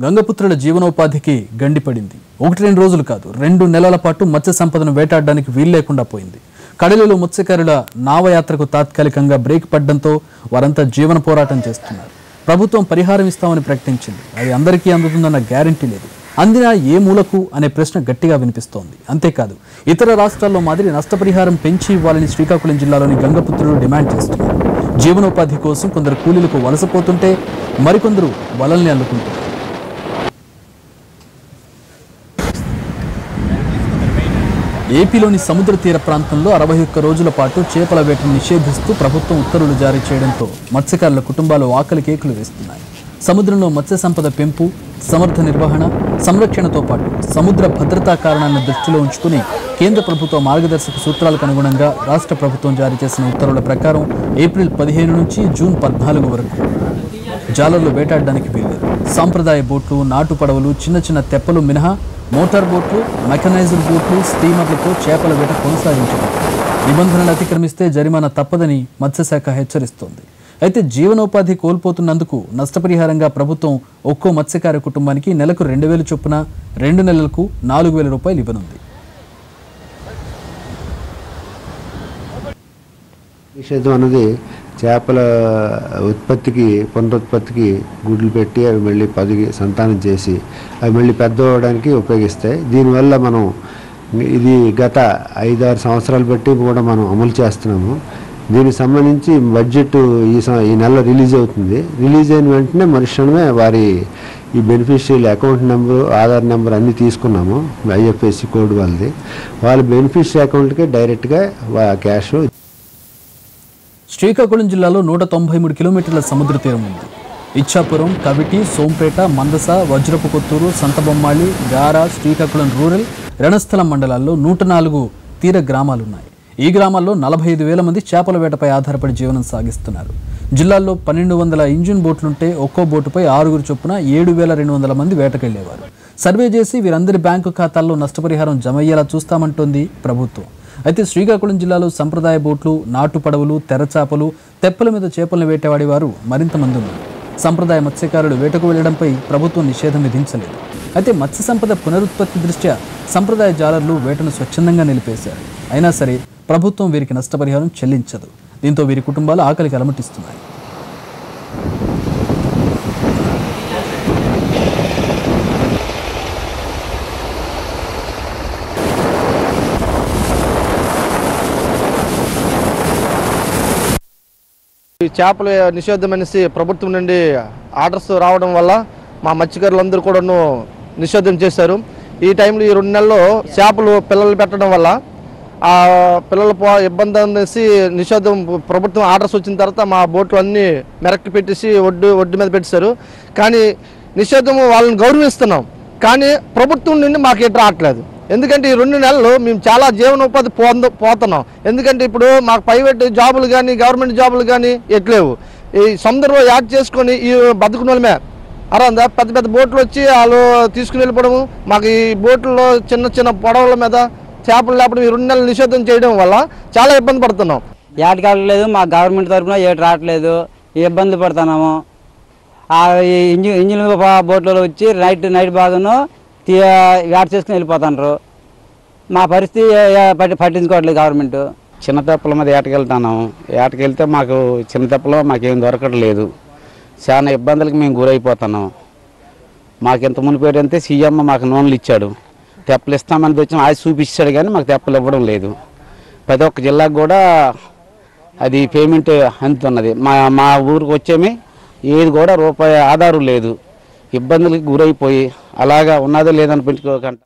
గంగపుత్రుల జీవనోపాధికి గండిపడింది. 1-2 రోజులు కాదు, 2 నెలల పాటు మత్స్య సంపదను వేటాడడానికి వీలు లేకుండా పోయింది. కడలిలో మత్స్యకారుల నావయాత్రకు తాత్కాలికంగా బ్రేక్ పడడంతో వారంతా జీవన పోరాటం చేస్తున్నారు. ప్రభుత్వం పరిహారం ఇస్తామని ప్రకటించింది. అది అందరికీ అందుతుందన్న గ్యారంటీ లేదు. అందినా ఏ మూలకు అనే ప్రశ్న గట్టిగా వినిపిస్తోంది. అంతేకాదు, ఇతర రాష్ట్రాల్లో మాదిరి నష్టపరిహారం పెంచి ఇవ్వాలని శ్రీకాకుళం జిల్లాలోని గంగపుత్రులు డిమాండ్ చేస్తున్నారు. జీవనోపాధి కోసం కొందరు కూలీలకు వలసపోతుంటే మరికొందరు వలల్ని అల్లుకుంటున్నారు. ఏపీలోని సముద్ర తీర ప్రాంతంలో 61 రోజుల పాటు చేపల వేటను నిషేధిస్తూ ప్రభుత్వం ఉత్తర్వులు జారీ చేయడంతో మత్స్యకారుల కుటుంబాలు ఆకలి కేకులు వేస్తున్నాయి. సముద్రంలో మత్స్య సంపద పెంపు, సమర్థ నిర్వహణ, సంరక్షణతో పాటు సముద్ర భద్రతా కారణాలను దృష్టిలో ఉంచుకుని కేంద్ర ప్రభుత్వ మార్గదర్శక సూత్రాలకు అనుగుణంగా రాష్ట్ర ప్రభుత్వం జారీ చేసిన ఉత్తర్వుల ప్రకారం ఏప్రిల్ 15 నుంచి జూన్ 14 వరకు జాలర్లు వేటాడడానికి వీల్లేదు. సాంప్రదాయ బోట్లు, నాటు పడవలు, చిన్న చిన్న తెప్పలు మినహా మోటార్ బోట్లు, మెకనైజ్డ్ బోట్లు, స్టీమర్లతో చేపల వేట కొనసాగించారు. నిబంధనలు అతిక్రమిస్తే జరిమానా తప్పదని మత్స్యశాఖ హెచ్చరిస్తోంది. అయితే జీవనోపాధి కోల్పోతున్నందుకు నష్టపరిహారంగా ప్రభుత్వం ఒక్కో మత్స్యకార కుటుంబానికి నెలకు 2,000 చొప్పున 2 నెలలకు 4,000 రూపాయలు ఇవ్వనుంది. నిషేధం అన్నది చేపల ఉత్పత్తికి, పునరుత్పత్తికి గుడ్లు పెట్టి అవి మళ్ళీ సంతానం చేసి అవి మళ్ళీ పెద్ద అవ్వడానికి ఉపయోగిస్తాయి. దీనివల్ల మనం ఇది గత 5-6 సంవత్సరాలు బట్టి కూడా మనం అమలు చేస్తున్నాము. దీనికి సంబంధించి బడ్జెట్ ఈ నెల రిలీజ్ అవుతుంది. రిలీజ్ అయిన వెంటనే మరుక్షణమే వారి ఈ beneficiary account number, Aadhaar number అన్నీ తీసుకున్నాము. IFSC కోడ్ వాళ్ళ బెనిఫిషియరీ అకౌంట్కే డైరెక్ట్గా క్యాష్. శ్రీకాకుళం జిల్లాలో 193 కిలోమీటర్ల సముద్ర తీరం ఉంది. ఇచ్చాపురం, కవిటి, సోంపేట, మందస, వజ్రపు కొత్తూరు, సంతబొమ్మాళి, గారా, శ్రీకాకుళం రూరల్, రణస్థలం మండలాల్లో 104 తీర గ్రామాలున్నాయి. ఈ గ్రామాల్లో 45,000 మంది చేపల వేటపై ఆధారపడి జీవనం సాగిస్తున్నారు. జిల్లాల్లో 1,200 ఇంజిన్ బోట్లుంటే ఒక్కో బోటుపై 6 చొప్పున 7,200 మంది వేటకెళ్లేవారు. సర్వే చేసి వీరందరి బ్యాంకు ఖాతాల్లో నష్టపరిహారం జమ అయ్యేలా చూస్తామంటోంది ప్రభుత్వం. అయితే శ్రీకాకుళం జిల్లాలో సంప్రదాయ బోట్లు, నాటు పడవలు, తెరచాపలు, తెప్పల మీద చేపలను వేటవాడేవారు మరింత మంది ఉన్నారు. సంప్రదాయ మత్స్యకారులు వేటకు వెళ్లడంపై ప్రభుత్వం నిషేధం విధించలేదు. అయితే మత్స్య సంపద పునరుత్పత్తి దృష్ట్యా సంప్రదాయ జాలర్లు వేటను స్వచ్ఛందంగా నిలిపేశారు. అయినా సరే ప్రభుత్వం వీరికి నష్టపరిహారం చెల్లించదు. దీంతో వీరి కుటుంబాలు ఆకలికి అలమటిస్తున్నాయి. ఈ చేపల నిషేధం అనేసి ప్రభుత్వం నుండి ఆర్డర్స్ రావడం వల్ల మా మత్స్యకారులందరూ కూడాను నిషేధం చేశారు. ఈ టైంలో ఈ 2 నెలల్లో చేపలు పిల్లలు పెట్టడం వల్ల ఆ పిల్లల ఇబ్బంది అనేసి నిషేధం ప్రభుత్వం ఆర్డర్స్ వచ్చిన తర్వాత మా బోట్లు అన్నీ మెరక్కి పెట్టేసి ఒడ్డు మీద పెట్టేశారు. కానీ నిషేధం వాళ్ళని గౌరవిస్తున్నాం, కానీ ప్రభుత్వం నుండి మాకు ఎటు రావట్లేదు. ఎందుకంటే ఈ 2 నెలలు మేము చాలా జీవనోపాధి పోతున్నాం. ఎందుకంటే ఇప్పుడు మాకు ప్రైవేట్ జాబులు కానీ గవర్నమెంట్ జాబులు కానీ ఎట్లేవు. ఈ సముద్రంలో యాడ్ చేసుకొని ఈ బతుకున్న వాళ్ళమే అరందా పెద్ద పెద్ద బోట్లు వచ్చి వాళ్ళు తీసుకుని వెళ్ళిపోవడము, మాకు ఈ బోట్లలో చిన్న చిన్న పడవల మీద చేపలు లేపడం ఈ 2 నెలలు నిషేధం చేయడం వల్ల చాలా ఇబ్బంది పడుతున్నాం. యాడ్ కావట్లేదు, మా గవర్నమెంట్ తరఫున ఏటు రావట్లేదు, ఇబ్బంది పడుతున్నాము. ఇంజిన్ బోట్లలో వచ్చి నైట్ బాగాను యాడ్ చేసుకుని వెళ్ళిపోతున్నారు. మా పరిస్థితి పట్టించుకోవట్లేదు గవర్నమెంట్. చిన్న తెప్పల మీద ఏటకెళ్తున్నాము. ఏటకెళ్తే మాకు చిన్న తెప్పలో మాకేం దొరకట్లేదు. చాలా ఇబ్బందులకు మేము గురైపోతున్నాం. మాకు ఇంత మునిపేటంటే సీఎం మాకు నూనెలు ఇచ్చాడు, తెప్పలు ఇస్తామని వచ్చి అది చూపించాడు, కానీ మాకు తెప్పలు ఇవ్వడం లేదు. ప్రతి ఒక్క జిల్లాకు కూడా అది పేమెంట్ అందుతున్నది. మా ఊరికి వచ్చేమి ఏది కూడా రూపాయి ఆధారం లేదు. ఇబ్బందులకు గురైపోయి అలాగా ఉన్నదో లేదని పెట్టుకోకంట.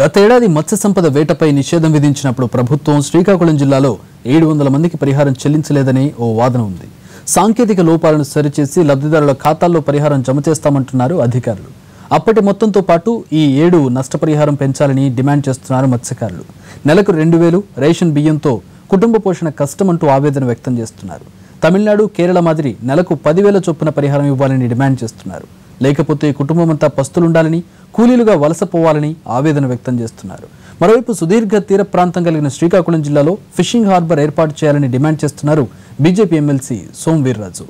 గతేడాది మత్స్య సంపద వేటపై నిషేధం విధించినప్పుడు ప్రభుత్వం శ్రీకాకుళం జిల్లాలో 700 మందికి పరిహారం చెల్లించలేదని ఓ వాదన ఉంది. సాంకేతిక లోపాలను సరిచేసి లబ్ధిదారుల ఖాతాల్లో పరిహారం జమ చేస్తామంటున్నారు అధికారులు. అప్పటి మొత్తంతో పాటు ఈ 7 నష్టపరిహారం పెంచాలని డిమాండ్ చేస్తున్నారు మత్స్యకారులు. నెలకు 2,000 రేషన్ బియ్యంతో కుటుంబ పోషణ కష్టమంటూ ఆవేదన వ్యక్తం చేస్తున్నారు. తమిళనాడు, కేరళ మాదిరి నెలకు 10,000 చొప్పున పరిహారం ఇవ్వాలని డిమాండ్ చేస్తున్నారు. లేకపోతే కుటుంబమంతా పస్తులుండాలని, కూలీలుగా వలసపోవాలని ఆవేదన వ్యక్తం చేస్తున్నారు. మరోవైపు సుదీర్ఘ తీర ప్రాంతం కలిగిన శ్రీకాకుళం జిల్లాలో ఫిషింగ్ హార్బర్ ఏర్పాటు చేయాలని డిమాండ్ చేస్తున్నారు బీజేపీ ఎమ్మెల్సీ సోమ్ వీర్రాజు.